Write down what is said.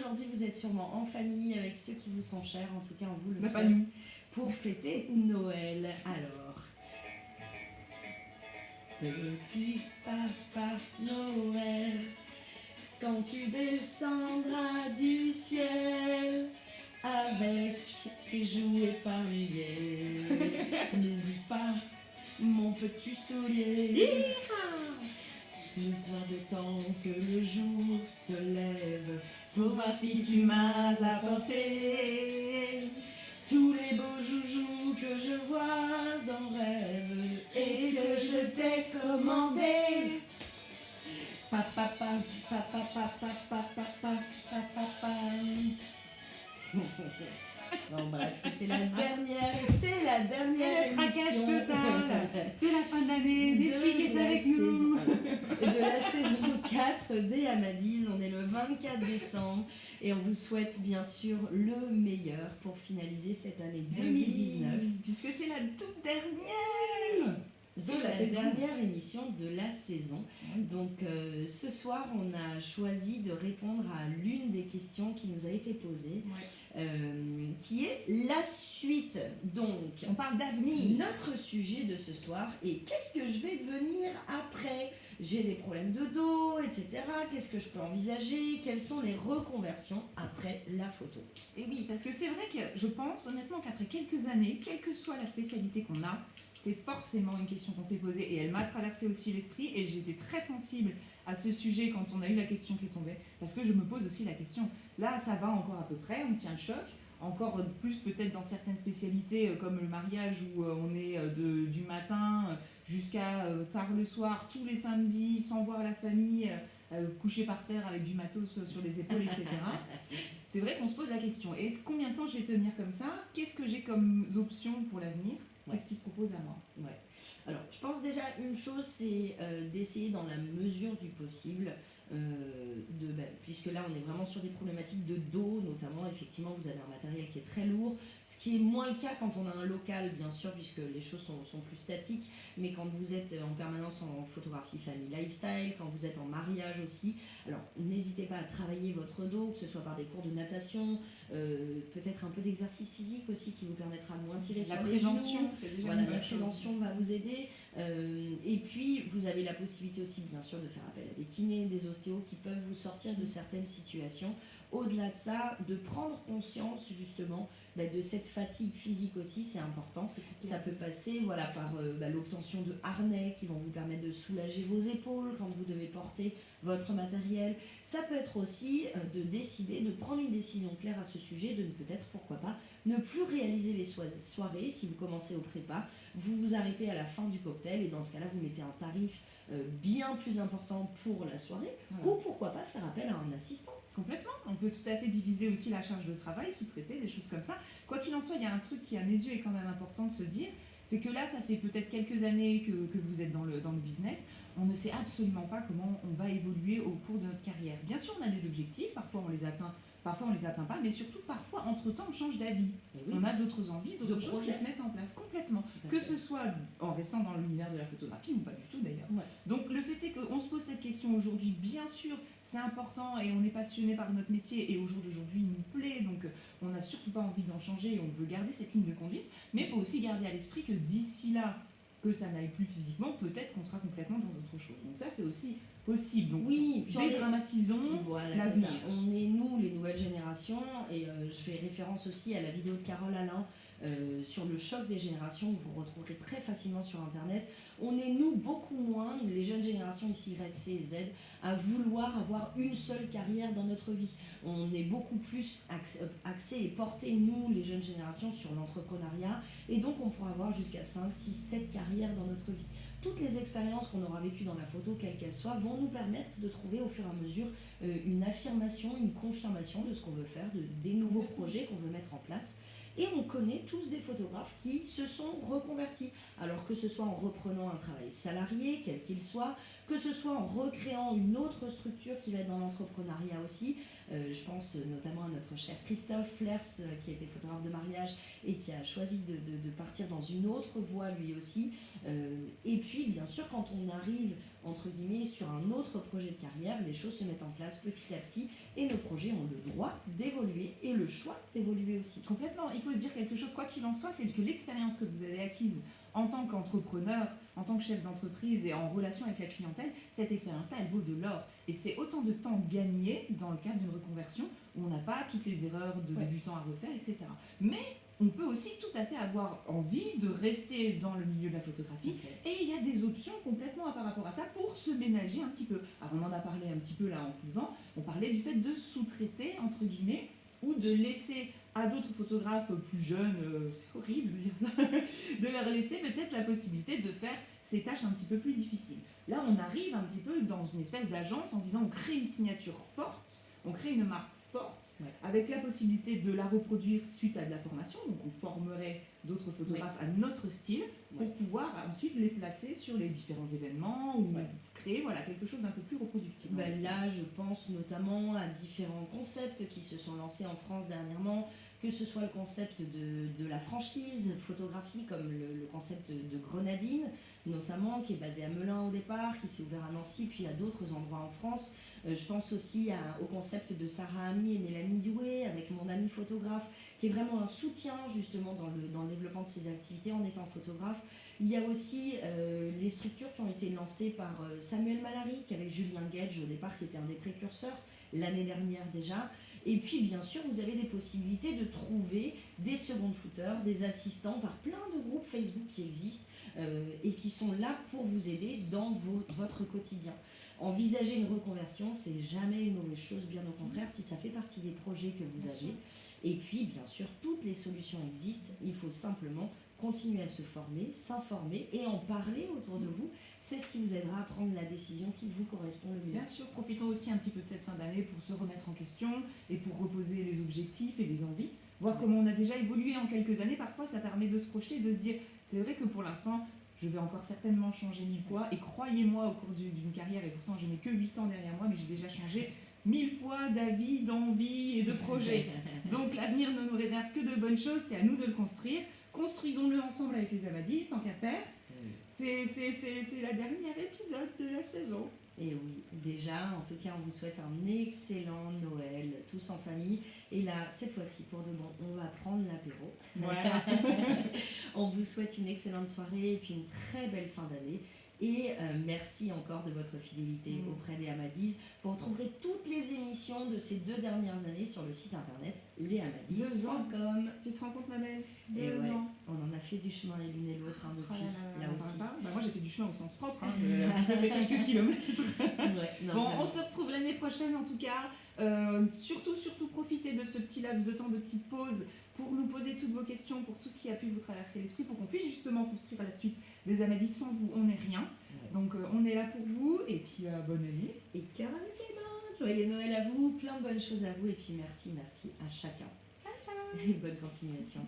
aujourd'hui vous êtes sûrement en famille avec ceux qui vous sont chers, en tout cas on vous le Pas souhaite, nous. pour fêter Noël. Alors, petit papa Noël, quand tu descendras du ciel avec tes jouets par n'oublie pas mon petit soulier. Nous tard de temps que le jour se lève pour voir si tu m'as apporté tous les beaux joujoux que je vois en rêve et que je t'ai commandé. Papa, papa, papa, papa, papa, papa, papa. Bon bref, c'était la dernière et c'est la dernière C'est le craquage émission total. C'est la fin de l'année. Nestlé qui est avec nous. de la saison 4 des Amadis. On est le 24 décembre et on vous souhaite bien sûr le meilleur pour finaliser cette année 2019. Puisque c'est la toute dernière. C'est la dernière émission de la saison. Donc ce soir, on a choisi de répondre à l'une des questions qui nous a été posée, qui est la suite. Donc, On parle d'avenir. notre sujet de ce soir est qu'est-ce que je vais devenir après ? J'ai des problèmes de dos, etc. Qu'est-ce que je peux envisager ? Quelles sont les reconversions après la photo ? Et oui, parce que c'est vrai que je pense honnêtement qu'après quelques années, quelle que soit la spécialité qu'on a, c'est forcément une question qu'on s'est posée et elle m'a traversé aussi l'esprit et j'ai été très sensible à ce sujet quand on a eu la question qui est tombée parce que je me pose aussi la question. Là, ça va encore à peu près, on tient le choc. Encore plus peut-être dans certaines spécialités comme le mariage où on est du matin jusqu'à tard le soir, tous les samedis, sans voir la famille, couché par terre avec du matos sur les épaules, etc. C'est vrai qu'on se pose la question, combien de temps je vais tenir comme ça ? Qu'est-ce que j'ai comme option pour l'avenir ? Qu'est-ce qui se propose à moi ? Ouais. Alors, je pense déjà une chose, c'est d'essayer dans la mesure du possible, puisque là on est vraiment sur des problématiques de dos, notamment effectivement vous avez un matériel qui est très lourd, ce qui est moins le cas quand on a un local bien sûr, puisque les choses sont plus statiques, mais quand vous êtes en permanence en photographie famille lifestyle, quand vous êtes en mariage aussi, alors n'hésitez pas à travailler votre dos, que ce soit par des cours de natation, peut-être un peu d'exercice physique aussi qui vous permettra de moins tirer sur les genoux. C'est déjà Voilà, une bonne la chose. prévention va vous aider. Et puis, vous avez la possibilité aussi, bien sûr, de faire appel à des kinés, des ostéos qui peuvent vous sortir de certaines situations. Au-delà de ça, de prendre conscience, justement, de cette fatigue physique aussi, c'est important. Ça peut passer par l'obtention de harnais qui vont vous permettre de soulager vos épaules quand vous devez porter votre matériel. Ça peut être aussi de décider, de prendre une décision claire à ce sujet, de peut-être, pourquoi pas, ne plus réaliser les soirées. Si vous commencez au prépa, vous vous arrêtez à la fin du cocktail et dans ce cas-là, vous mettez un tarif bien plus important pour la soirée, ou pourquoi pas faire appel à un assistant. Complètement. On peut tout à fait diviser aussi la charge de travail, sous-traiter, des choses comme ça. Quoi qu'il en soit, il y a un truc qui, à mes yeux, est quand même important de se dire, c'est que là, ça fait peut-être quelques années que vous êtes dans le business. On ne sait absolument pas comment on va évoluer au cours de notre carrière. Bien sûr, on a des objectifs, parfois on les atteint, parfois on les atteint pas, mais surtout parfois, entre-temps, on change d'avis. Oui. On a d'autres envies, d'autres choses projets qui se mettent en place complètement. Que ce soit en restant dans l'univers de la photographie ou pas du tout d'ailleurs. Ouais. Donc le fait est qu'on se pose cette question aujourd'hui, bien sûr, c'est important et on est passionné par notre métier et au jour d'aujourd'hui, il nous plaît, donc on n'a surtout pas envie d'en changer et on veut garder cette ligne de conduite, mais il faut aussi garder à l'esprit que d'ici là, que ça n'aille plus physiquement, peut-être qu'on sera complètement dans autre chose. Donc ça, c'est aussi possible. Donc Oui, puis dédramatisons voilà, l'avenir. c'est ça. On est nous, les nouvelles générations, et je fais référence aussi à la vidéo de Carole Alain sur le choc des générations, que vous retrouverez très facilement sur Internet. On est nous beaucoup moins, les jeunes générations ici, Y, C et Z, à vouloir avoir une seule carrière dans notre vie. On est beaucoup plus axé et porté, nous, les jeunes générations, sur l'entrepreneuriat, et donc on pourra avoir jusqu'à 5, 6, 7 carrières dans notre vie. Toutes les expériences qu'on aura vécues dans la photo, quelles qu'elles soient, vont nous permettre de trouver au fur et à mesure une affirmation, une confirmation de ce qu'on veut faire, des nouveaux projets qu'on veut mettre en place. Et on connaît tous des photographes qui se sont reconvertis. Alors que ce soit en reprenant un travail salarié, quel qu'il soit, que ce soit en recréant une autre structure qui va être dans l'entrepreneuriat aussi. Je pense notamment à notre cher Christophe Flers, qui était photographe de mariage et qui a choisi de partir dans une autre voie lui aussi. Et puis, bien sûr, quand on arrive, entre guillemets, sur un autre projet de carrière, les choses se mettent en place petit à petit et nos projets ont le droit d'évoluer et le choix d'évoluer aussi. Complètement. Il faut se dire quelque chose, quoi qu'il en soit, c'est que l'expérience que vous avez acquise en tant qu'entrepreneur, en tant que chef d'entreprise et en relation avec la clientèle, cette expérience-là, elle vaut de l'or. Et c'est autant de temps gagné dans le cadre d'une reconversion où on n'a pas toutes les erreurs de débutant à refaire, etc. Mais on peut aussi tout à fait avoir envie de rester dans le milieu de la photographie. Et il y a des options complètement par rapport à ça pour se ménager un petit peu. Alors on en a parlé un petit peu là en coup de vent, on parlait du fait de sous-traiter, entre guillemets, ou de laisser à d'autres photographes plus jeunes, c'est horrible de dire ça, de leur laisser peut-être la possibilité de faire ces tâches un petit peu plus difficiles. Là, on arrive un petit peu dans une espèce d'agence en disant on crée une signature forte, on crée une marque forte, avec la possibilité de la reproduire suite à de la formation, donc on formerait d'autres photographes à notre style pour pouvoir ensuite les placer sur les différents événements ou créer quelque chose d'un peu plus reproductible. Là, je pense notamment à différents concepts qui se sont lancés en France dernièrement, que ce soit le concept de la franchise photographie, comme le concept de Grenadine, notamment, qui est basé à Melun au départ, qui s'est ouvert à Nancy, puis à d'autres endroits en France. Je pense aussi au concept de Sarah Ami et Mélanie Doué, avec mon ami photographe, qui est vraiment un soutien justement dans le développement de ses activités en étant photographe. Il y a aussi les structures qui ont été lancées par Samuel Malaric, avec Julien Gage au départ, qui était un des précurseurs l'année dernière déjà. Et puis bien sûr, vous avez des possibilités de trouver des second shooters, des assistants par plein de groupes Facebook qui existent et qui sont là pour vous aider dans votre quotidien. Envisager une reconversion, c'est jamais une mauvaise chose, bien au contraire, si ça fait partie des projets que vous avez. Et puis, bien sûr, toutes les solutions existent. Il faut simplement continuer à se former, s'informer et en parler autour de vous. C'est ce qui vous aidera à prendre la décision qui vous correspond le mieux. Bien sûr, profitons aussi un petit peu de cette fin d'année pour se remettre en question et pour reposer les objectifs et les envies. Voir comment on a déjà évolué en quelques années, parfois ça permet de se projeter, de se dire, c'est vrai que pour l'instant, je vais encore certainement changer 1000 fois, et croyez-moi, au cours d'une carrière, et pourtant je n'ai que 8 ans derrière moi, mais j'ai déjà changé 1000 fois d'avis, d'envie et de projet. Donc l'avenir ne nous réserve que de bonnes choses, c'est à nous de le construire. Construisons-le ensemble avec les Amadis, tant qu'à faire. C'est la dernière épisode de la saison. Et oui, déjà, en tout cas, on vous souhaite un excellent Noël, tous en famille. Et là, cette fois-ci, pour de bon, on va prendre l'apéro. Voilà. On vous souhaite une excellente soirée et puis une très belle fin d'année. Et merci encore de votre fidélité auprès des Amadis. Vous retrouverez toutes les émissions de ces 2 dernières années sur le site internet lesamadis.com. Tu te rends compte, ma belle? Et on en a fait du chemin les l'une et l'autre depuis, là aussi. Moi j'ai fait du chemin au sens propre, j'ai fait quelques kilomètres. On se retrouve l'année prochaine en tout cas. Surtout profitez de ce petit laps de temps, de petite pause, pour nous poser toutes vos questions, pour tout ce qui a pu vous traverser l'esprit, pour qu'on puisse justement construire la suite des Amadis. Sans vous, on n'est rien. Donc on est là pour vous, et puis bonne année. Et cœur avec les mains, joyeux Noël à vous, plein de bonnes choses à vous, et puis merci à chacun. Ciao, ciao. Et bonne continuation.